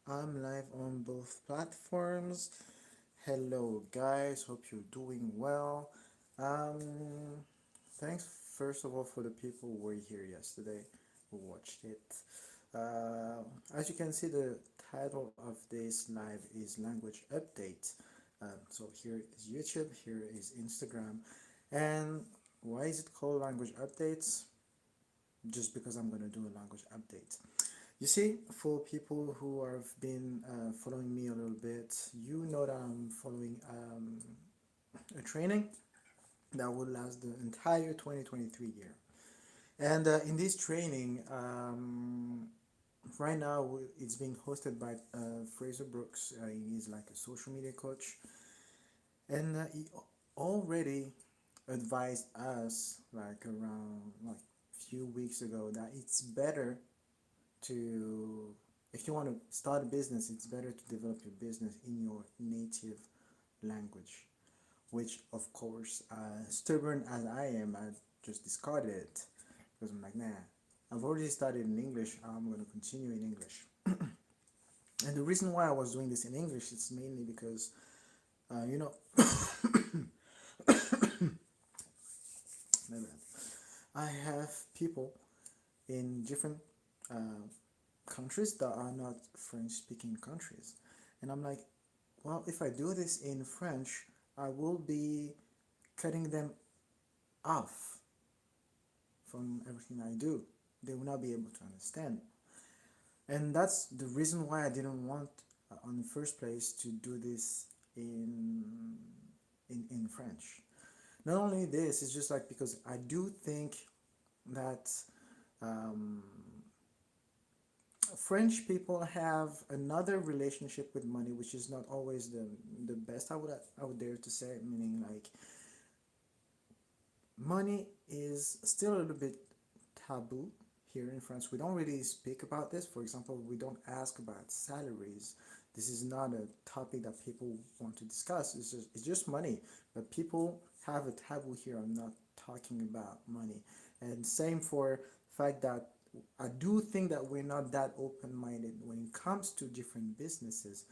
I'm live on both platforms. Hello, guys. Hope you're doing well. Um, Thanks first of all for the people who were here yesterday who watched it. As you can see, the title of this live is Language Update. So here is YouTube, here is Instagram, and why is it called Language Updates? Just because I'm gonna do a language update. You see, for people who have been following me a little bit, you know that I'm following a training that will last the entire 2023 year. And in this training, right now it's being hosted by Fraser Brooks. He's like a social media coach, and he already advised us like around like few weeks ago that it's better to, if you want to start a business, it's better to develop your business in your native language, which of course, stubborn as I am, I just discarded it because I'm like, nah, I've already started in English, I'm going to continue in English. And the reason why I was doing this in English is mainly because, you know, I have people in different uh, countries that are not French speaking countries. And I'm like, well, if I do this in French, I will be cutting them off from everything I do. They will not be able to understand. And that's the reason why I didn't want, on the first place, to do this in French. Not only this, it's just like because I do think that um, French people have another relationship with money, which is not always the best. I would dare to say, meaning like money is still a little bit taboo here in France. We don't really speak about this. For example, we don't ask about salaries. This is not a topic that people want to discuss. It's just money. But people have a taboo here on not talking about money. And same for the fact that I do think that we're not that open-minded when it comes to different businesses.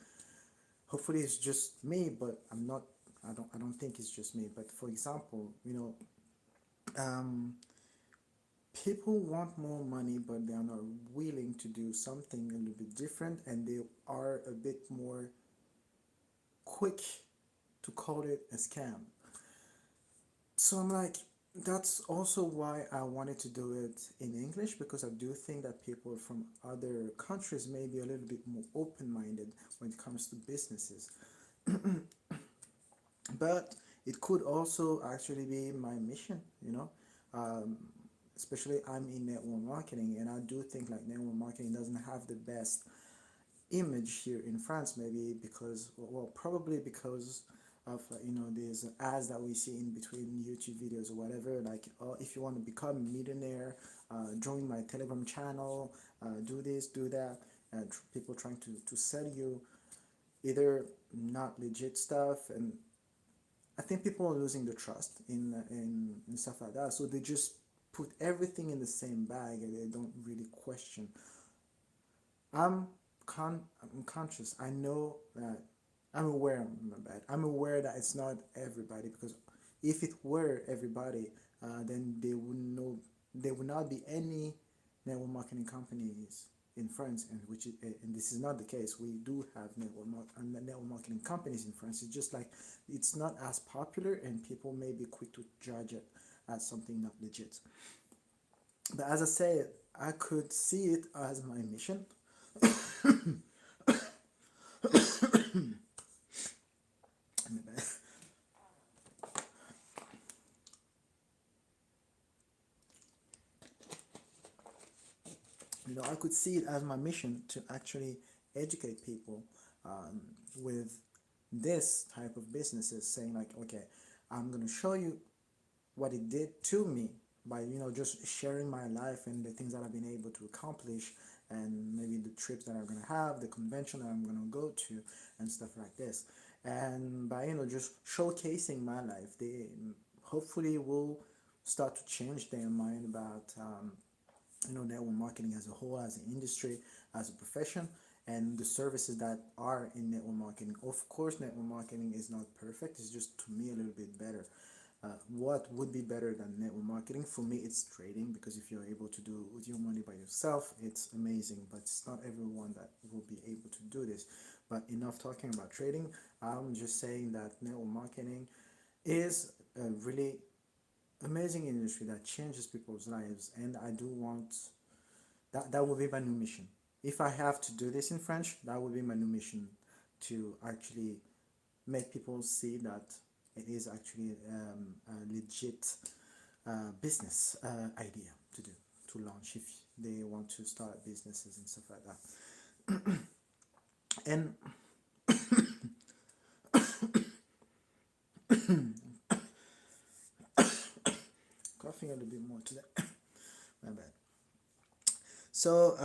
Hopefully it's just me, but I don't think it's just me. But for example, um, people want more money, but they are not willing to do something a little bit different, and they are a bit more quick to call it a scam. So I'm like, that's also why I wanted to do it in English, because I do think that people from other countries may be a little bit more open-minded when it comes to businesses. But it could also actually be my mission, um, especially I'm in network marketing, and I do think like network marketing doesn't have the best image here in France, maybe because, well, probably because of these ads that we see in between YouTube videos or whatever, like, oh, if you want to become a millionaire, join my Telegram channel, do this, do that, and people trying to sell you either not legit stuff. And I think people are losing the trust in stuff like that, so they just put everything in the same bag and they don't really question. I'm I'm conscious. I know that I'm aware. My bad. I'm aware that it's not everybody, because if it were everybody, then they would know there would not be any network marketing companies in France, and this is not the case. We do have network marketing companies in France. It's just like it's not as popular, and people may be quick to judge it as something not legit. But as I said, I could see it as my mission. I could see it as my mission to actually educate people um, with this type of businesses, saying like, okay, I'm going to show you what it did to me by just sharing my life and the things that I've been able to accomplish, and maybe the trips that I'm going to have, the convention that I'm going to go to, and stuff like this. And by just showcasing my life, they hopefully will start to change their mind about network marketing as a whole, as an industry, as a profession. and the services that are in network marketing. Of course, network marketing is not perfect. It's just to me a little bit better. What would be better than network marketing? For me, it's trading, because if you're able to do with your money by yourself, it's amazing. But it's not everyone that will be able to do this. But enough talking about trading. I'm just saying that network marketing is a really amazing industry that changes people's lives, and I do want that will be my new mission. If I have to do this in French, that will be my new mission, to actually make people see that it is actually a legit business idea to do, to launch if they want to start businesses and stuff like that. And coughing a little bit more today. My bad. So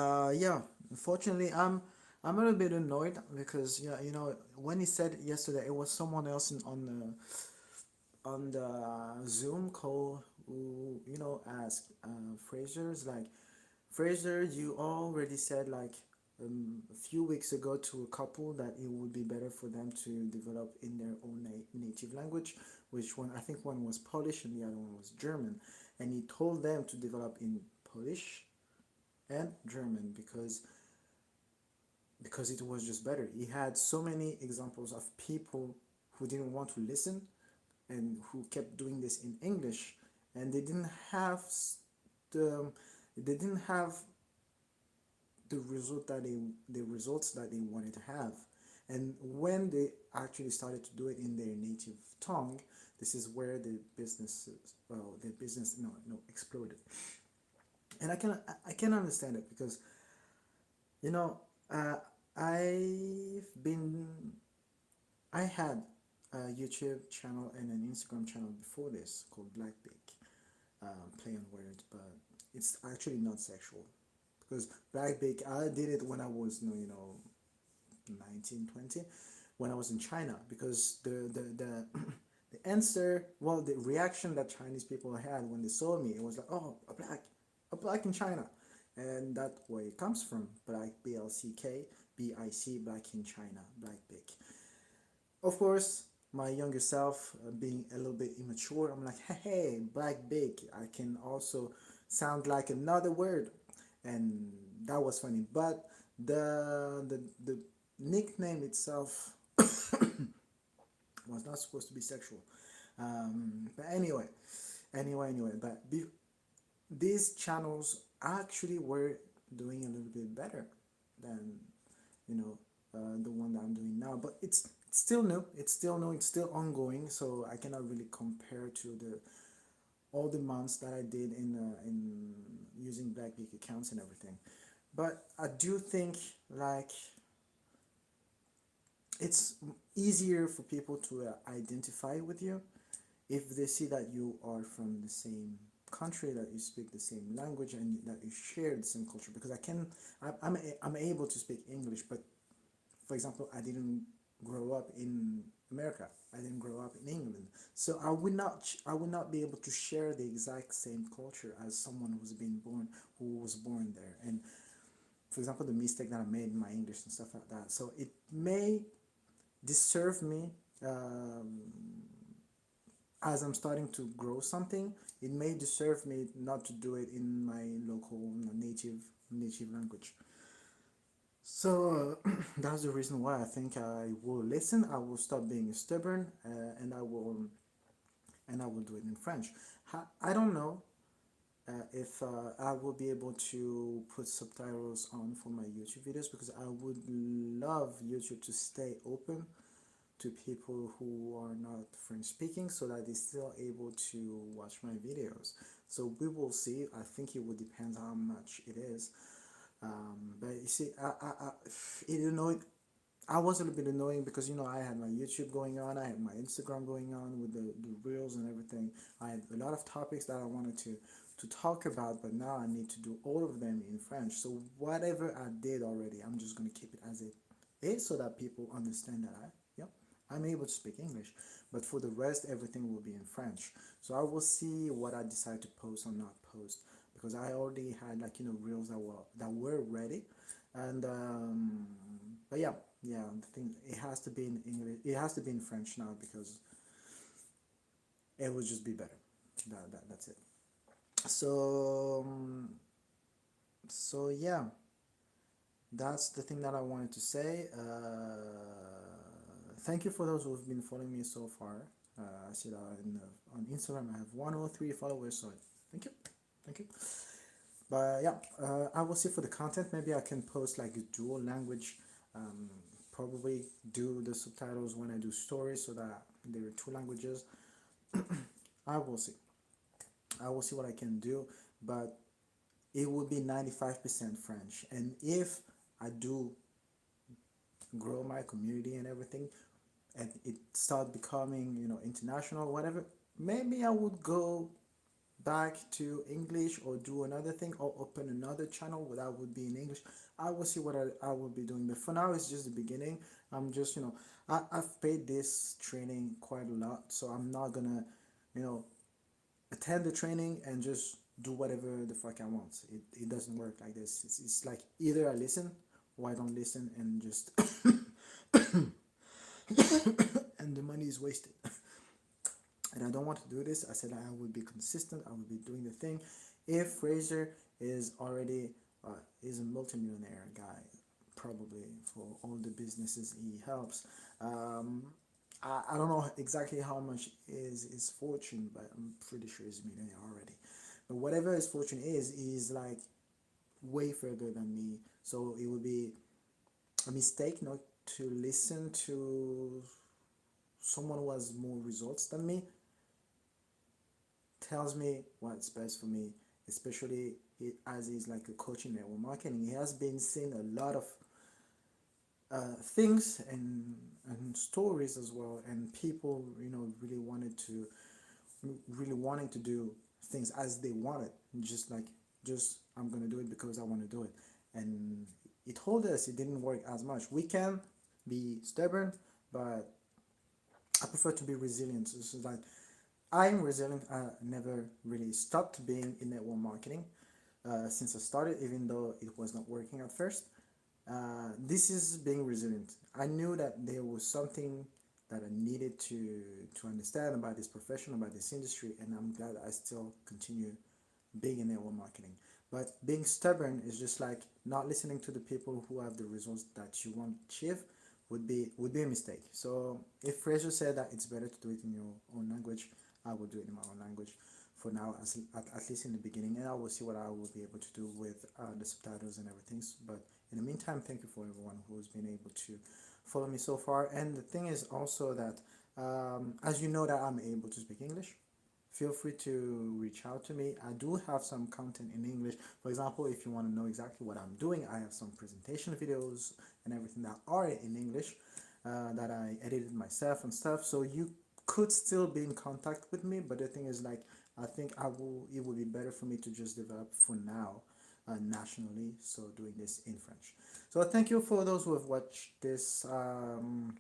yeah, unfortunately, I'm a little bit annoyed because, yeah, when he said yesterday, it was someone else on the Zoom call who asked Fraser's like, Fraser, you already said like a few weeks ago to a couple that it would be better for them to develop in their own native language, which one, I think one was Polish and the other one was German, and he told them to develop in Polish and German because it was just better. He had so many examples of people who didn't want to listen and who kept doing this in English, and the they didn't have the results that they wanted to have. And when they actually started to do it in their native tongue, this is where the business no exploded. And I can understand it because you know uh, I've been I had a YouTube channel and an Instagram channel before this called Blackbeak. Play on words, but it's actually not sexual, because Blackbeak, I did it when I was 19, 20, when I was in China, because the the answer, well, the reaction that Chinese people had when they saw me, it was like, oh, a black in China, and that where it comes from, Black, BLCK, Black in China, Blackbeak. Of course, my younger self, being a little bit immature, I'm like, hey, Black Big, I can also sound like another word, and that was funny. But the nickname itself was not supposed to be sexual. But anyway, but these channels actually were doing a little bit better than the one that I'm doing now. But it's still new. It's still new. It's still ongoing. So I cannot really compare to the all the months that I did in using Blackbeak accounts and everything. But I do think like it's easier for people to identify with you if they see that you are from the same country, that you speak the same language, and that you share the same culture. Because I'm able to speak English, but for example, I didn't grow up in America. I didn't grow up in England, so I would not be able to share the exact same culture as someone who was born there. And for example, the mistake that I made in my English and stuff like that. So it may disserve me um, as I'm starting to grow something. It may deserve me not to do it in my local native language. So that's the reason why I think I will listen. I will stop being stubborn, and I will do it in French. I don't know if I will be able to put subtitles on for my YouTube videos, because I would love YouTube to stay open to people who are not French speaking, so that they're still able to watch my videos. So we will see. I think it would depend how much it is. But you see, it annoyed. I was a little bit annoying because I had my YouTube going on, I had my Instagram going on with the reels and everything. I had a lot of topics that I wanted to talk about, but now I need to do all of them in French. So whatever I did already, I'm just gonna keep it as it is, so that people understand that yep, I'm able to speak English. But for the rest, everything will be in French. So I will see what I decide to post or not post, because I already had like reels that were ready, And but yeah, yeah, the thing, it has to be in English, it has to be in French now because it would just be better. That's it. So so yeah, that's the thing that I wanted to say. Thank you for those who've been following me so far. I see that on Instagram I have 103 followers, so thank you, thank you. But yeah, I will see for the content. Maybe I can post like a dual language. Um, Probably do the subtitles when I do stories so that there are two languages. I will see. I will see what I can do, but it will be 95% French. And if I do grow my community and everything, and it start becoming, international, whatever, maybe I would go back to English or do another thing or open another channel that would be in English. I will see what I will be doing. But for now, it's just the beginning. I'm just, I've paid this training quite a lot, so I'm not gonna, you know, attend the training and just do whatever the fuck I want. It doesn't work like this. It's like either I listen or I don't listen and just and the money is wasted. And I don't want to do this. I said I would be consistent. I would be doing the thing. If Fraser is already is a multimillionaire guy, probably for all the businesses he helps. Um, I don't know exactly how much is his fortune, but I'm pretty sure he's a millionaire already. But whatever his fortune is, he's like way further than me. So it would be a mistake not to listen to someone who has more results than me, tells me what's best for me, especially as he's like a coach in network marketing. He has been seeing a lot of things and stories as well, and people, really wanting to do things as they want it, just like, just I'm gonna do it because I want to do it. And he told us it didn't work as much. We can be stubborn, but I prefer to be resilient. So this is like, I'm resilient. I never really stopped being in network marketing since I started, even though it was not working at first. This is being resilient. I knew that there was something that I needed to understand about this profession, about this industry, and I'm glad I still continue being in network marketing. But being stubborn is just like not listening to the people who have the results that you want to achieve would be a mistake. So if Fraser said that it's better to do it in your own language, I will do it in my own language for now, at least in the beginning, and I will see what I will be able to do with the subtitles and everything. But in the meantime, thank you for everyone who's been able to follow me so far. And the thing is also that, as you know that I'm able to speak English, feel free to reach out to me. I do have some content in English. For example, if you want to know exactly what I'm doing, I have some presentation videos and everything that are in English that I edited myself and stuff. So you could still be in contact with me, but the thing is, like, I think it would be better for me to just develop for now nationally, so doing this in French. So thank you for those who have watched this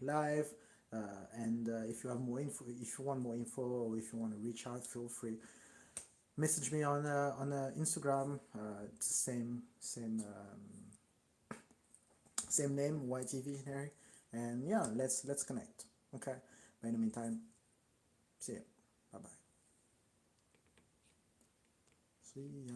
live. And if you have more info, if you want more info, or if you want to reach out, feel free. Message me on Instagram. It's the same name, YT Visionary, and yeah, let's connect. Okay. But in the meantime, see ya. Bye bye. See ya.